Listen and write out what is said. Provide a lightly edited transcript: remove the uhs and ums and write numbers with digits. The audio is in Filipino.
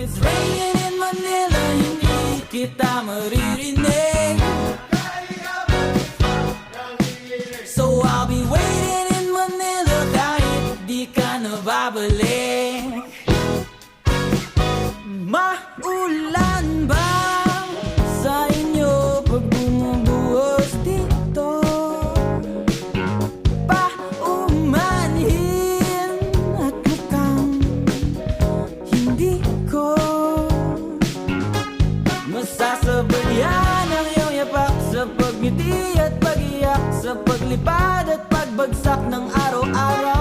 it's raining in Manila, hindi kita maririnig. So I'll be waiting in Manila kahit di ka na babalik. Maulan ba sa inyo pag bumubuhos dito? Paumanhin at mukhang hindi ko masasabayan ang iyong yapak sa pagngiti at pag-iyak, sa paglipad at pagbagsak ng araw-araw.